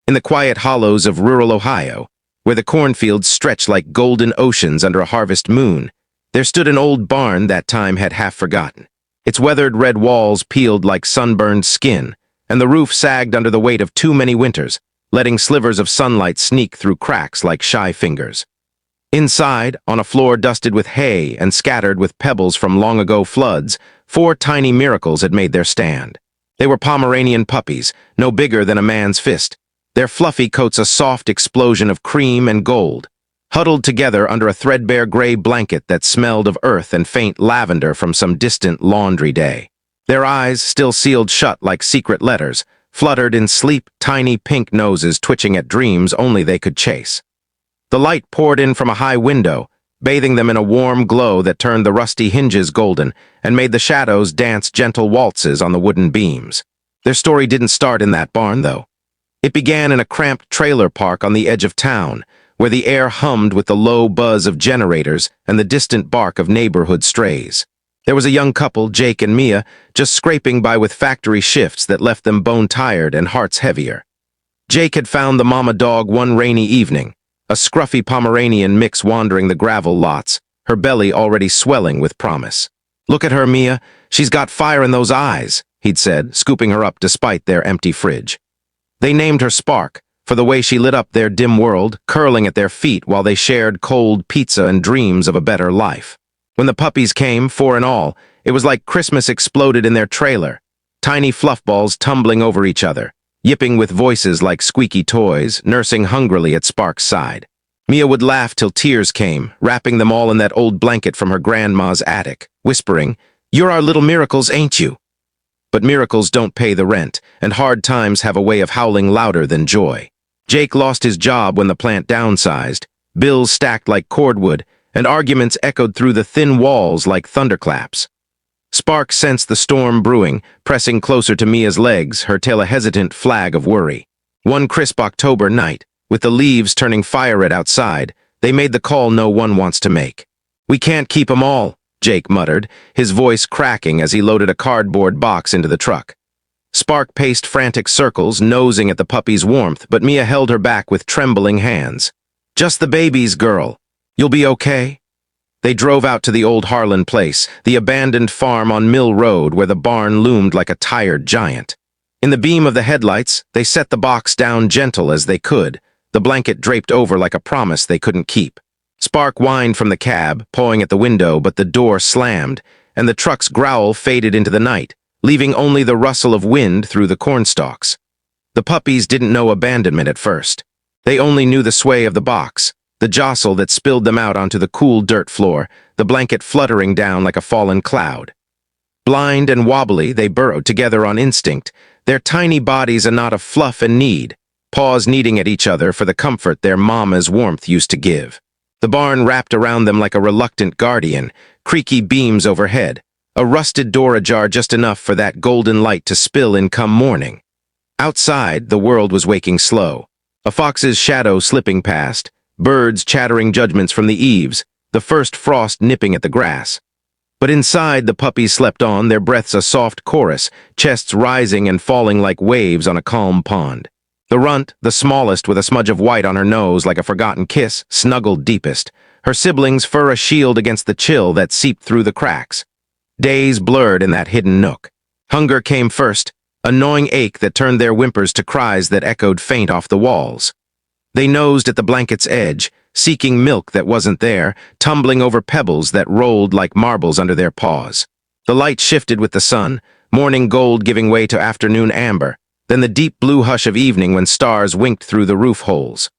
In the quiet hollows of rural Ohio, where the cornfields stretched like golden oceans under a harvest moon, there stood an old barn that time had half forgotten. Its weathered red walls peeled like sunburned skin, and the roof sagged under the weight of too many winters, letting slivers of sunlight sneak through cracks like shy fingers. Inside, on a floor dusted with hay and scattered with pebbles from long-ago floods, 4 tiny miracles had made their stand. They were Pomeranian puppies, no bigger than a man's fist, their fluffy coats a soft explosion of cream and gold, huddled together under a threadbare gray blanket that smelled of earth and faint lavender from some distant laundry day. Their eyes, still sealed shut like secret letters, fluttered in sleep, tiny pink noses twitching at dreams only they could chase. The light poured in from a high window, bathing them in a warm glow that turned the rusty hinges golden and made the shadows dance gentle waltzes on the wooden beams. Their story didn't start in that barn, though. It began in a cramped trailer park on the edge of town, where the air hummed with the low buzz of generators and the distant bark of neighborhood strays. There was a young couple, Jake and Mia, just scraping by with factory shifts that left them bone-tired and hearts heavier. Jake had found the mama dog one rainy evening, a scruffy Pomeranian mix wandering the gravel lots, her belly already swelling with promise. "Look at her, Mia. She's got fire in those eyes," he'd said, scooping her up despite their empty fridge. They named her Spark, for the way she lit up their dim world, curling at their feet while they shared cold pizza and dreams of a better life. When the puppies came, 4 in all, it was like Christmas exploded in their trailer, tiny fluff balls tumbling over each other, yipping with voices like squeaky toys, nursing hungrily at Spark's side. Mia would laugh till tears came, wrapping them all in that old blanket from her grandma's attic, whispering, "You're our little miracles, ain't you?" But miracles don't pay the rent, and hard times have a way of howling louder than joy. Jake lost his job when the plant downsized, bills stacked like cordwood, and arguments echoed through the thin walls like thunderclaps. Spark sensed the storm brewing, pressing closer to Mia's legs, her tail a hesitant flag of worry. One crisp October night, with the leaves turning fire-red outside, they made the call no one wants to make. "We can't keep 'em all," Jake muttered, his voice cracking as he loaded a cardboard box into the truck. Spark paced frantic circles, nosing at the puppy's warmth, but Mia held her back with trembling hands. "Just the babies, girl. You'll be okay?" They drove out to the old Harlan place, the abandoned farm on Mill Road where the barn loomed like a tired giant. In the beam of the headlights, they set the box down gentle as they could, the blanket draped over like a promise they couldn't keep. Spark whined from the cab, pawing at the window, but the door slammed, and the truck's growl faded into the night, leaving only the rustle of wind through the cornstalks. The puppies didn't know abandonment at first. They only knew the sway of the box, the jostle that spilled them out onto the cool dirt floor, the blanket fluttering down like a fallen cloud. Blind and wobbly, they burrowed together on instinct, their tiny bodies a knot of fluff and need, paws kneading at each other for the comfort their mama's warmth used to give. The barn wrapped around them like a reluctant guardian, creaky beams overhead, a rusted door ajar just enough for that golden light to spill in come morning. Outside, the world was waking slow, a fox's shadow slipping past, birds chattering judgments from the eaves, the first frost nipping at the grass. But inside, the puppies slept on, their breaths a soft chorus, chests rising and falling like waves on a calm pond. The runt, the smallest with a smudge of white on her nose like a forgotten kiss, snuggled deepest, her siblings fur a shield against the chill that seeped through the cracks. Days blurred in that hidden nook. Hunger came first, a gnawing ache that turned their whimpers to cries that echoed faint off the walls. They nosed at the blanket's edge, seeking milk that wasn't there, tumbling over pebbles that rolled like marbles under their paws. The light shifted with the sun, morning gold giving way to afternoon amber, then the deep blue hush of evening when stars winked through the roof holes.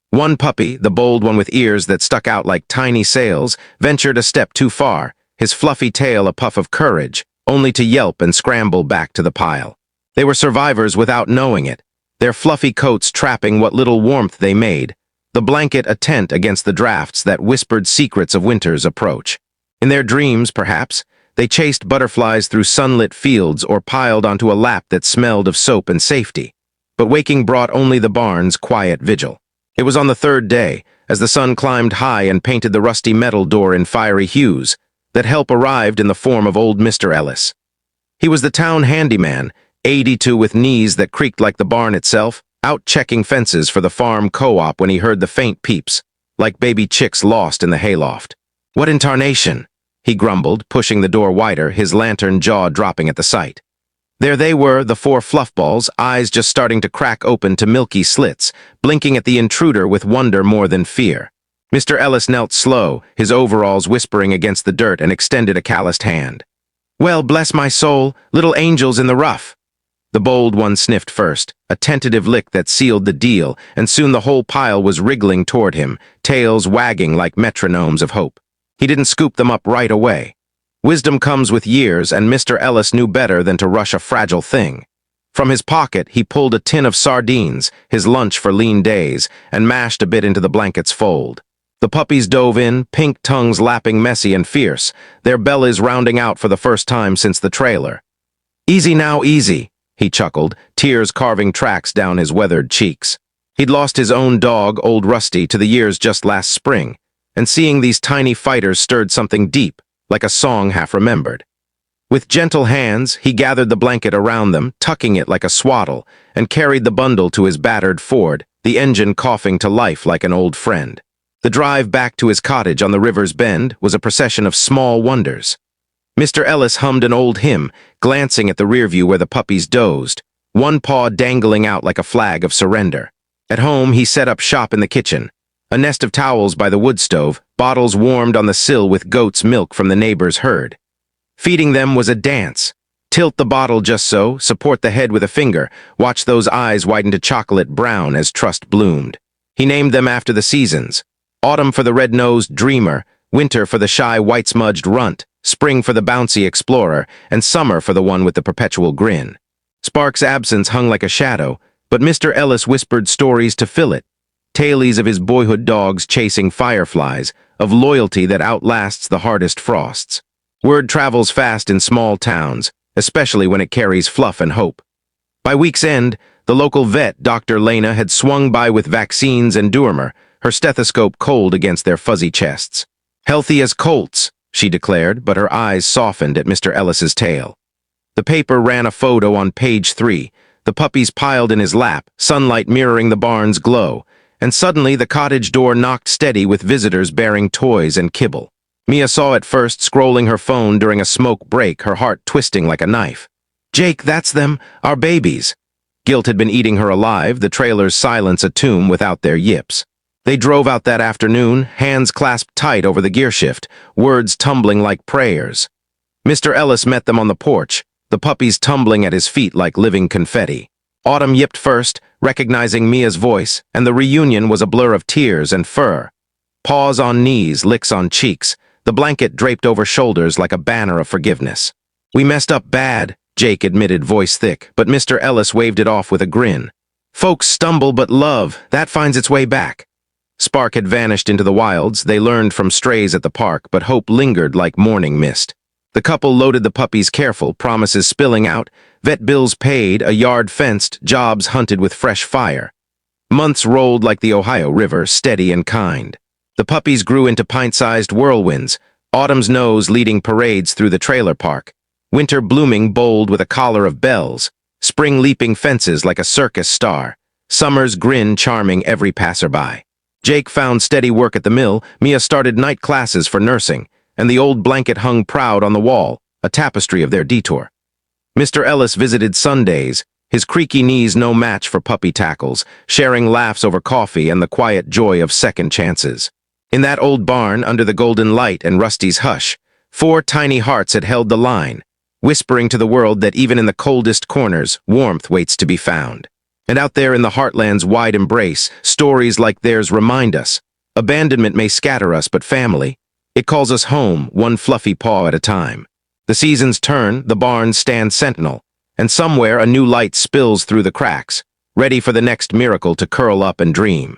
One puppy, the bold one with ears that stuck out like tiny sails, ventured a step too far, his fluffy tail a puff of courage, only to yelp and scramble back to the pile. They were survivors without knowing it, their fluffy coats trapping what little warmth they made, the blanket a tent against the drafts that whispered secrets of winter's approach. In their dreams, perhaps, they chased butterflies through sunlit fields or piled onto a lap that smelled of soap and safety. But waking brought only the barn's quiet vigil. It was on the 3rd day, as the sun climbed high and painted the rusty metal door in fiery hues, that help arrived in the form of old Mr. Ellis. He was the town handyman, 82 with knees that creaked like the barn itself, out checking fences for the farm co-op when he heard the faint peeps, like baby chicks lost in the hayloft. "What in tarnation?" he grumbled, pushing the door wider, his lantern jaw dropping at the sight. There they were, the four fluffballs, eyes just starting to crack open to milky slits, blinking at the intruder with wonder more than fear. Mr. Ellis knelt slow, his overalls whispering against the dirt, and extended a calloused hand. "Well, bless my soul, little angels in the rough." The bold one sniffed first, a tentative lick that sealed the deal, and soon the whole pile was wriggling toward him, tails wagging like metronomes of hope. He didn't scoop them up right away. Wisdom comes with years, and Mr. Ellis knew better than to rush a fragile thing. From his pocket, he pulled a tin of sardines, his lunch for lean days, and mashed a bit into the blanket's fold. The puppies dove in, pink tongues lapping messy and fierce, their bellies rounding out for the first time since the trailer. "Easy now, easy," he chuckled, tears carving tracks down his weathered cheeks. He'd lost his own dog, old Rusty, to the years just last spring, and seeing these tiny fighters stirred something deep, like a song half-remembered. With gentle hands, he gathered the blanket around them, tucking it like a swaddle, and carried the bundle to his battered Ford, the engine coughing to life like an old friend. The drive back to his cottage on the river's bend was a procession of small wonders. Mr. Ellis hummed an old hymn, glancing at the rearview where the puppies dozed, one paw dangling out like a flag of surrender. At home, he set up shop in the kitchen. A nest of towels by the wood stove, bottles warmed on the sill with goat's milk from the neighbor's herd. Feeding them was a dance. Tilt the bottle just so, support the head with a finger, watch those eyes widen to chocolate brown as trust bloomed. He named them after the seasons. Autumn for the red-nosed dreamer, winter for the shy white-smudged runt, spring for the bouncy explorer, and summer for the one with the perpetual grin. Spark's absence hung like a shadow, but Mr. Ellis whispered stories to fill it. Tales of his boyhood dogs chasing fireflies, of loyalty that outlasts the hardest frosts. Word travels fast in small towns, especially when it carries fluff and hope. By week's end, the local vet, Dr. Lena, had swung by with vaccines and Durmer, her stethoscope cold against their fuzzy chests. "Healthy as colts," she declared, but her eyes softened at Mr. Ellis's tale. The paper ran a photo on page 3, the puppies piled in his lap, sunlight mirroring the barn's glow, and suddenly the cottage door knocked steady with visitors bearing toys and kibble. Mia saw it first, scrolling her phone during a smoke break, her heart twisting like a knife. "Jake, that's them, our babies." Guilt had been eating her alive, the trailer's silence a tomb without their yips. They drove out that afternoon, hands clasped tight over the gearshift, words tumbling like prayers. Mr. Ellis met them on the porch, the puppies tumbling at his feet like living confetti. Autumn yipped first, recognizing Mia's voice, and the reunion was a blur of tears and fur. Paws on knees, licks on cheeks, the blanket draped over shoulders like a banner of forgiveness. "We messed up bad," Jake admitted, voice thick, but Mr. Ellis waved it off with a grin. "Folks stumble, but love, that finds its way back." Spark had vanished into the wilds, they learned from strays at the park, but hope lingered like morning mist. The couple loaded the puppies careful, promises spilling out, vet bills paid, a yard fenced, jobs hunted with fresh fire. Months rolled like the Ohio River, steady and kind. The puppies grew into pint-sized whirlwinds, autumn's nose leading parades through the trailer park, winter blooming bold with a collar of bells, spring leaping fences like a circus star, summer's grin charming every passerby. Jake found steady work at the mill, Mia started night classes for nursing, and the old blanket hung proud on the wall, a tapestry of their detour. Mr. Ellis visited Sundays, his creaky knees no match for puppy tackles, sharing laughs over coffee and the quiet joy of second chances. In that old barn, under the golden light and Rusty's hush, 4 tiny hearts had held the line, whispering to the world that even in the coldest corners, warmth waits to be found. And out there in the heartland's wide embrace, stories like theirs remind us, abandonment may scatter us, but family, it calls us home, one fluffy paw at a time. The seasons turn, the barns stand sentinel, and somewhere a new light spills through the cracks, ready for the next miracle to curl up and dream.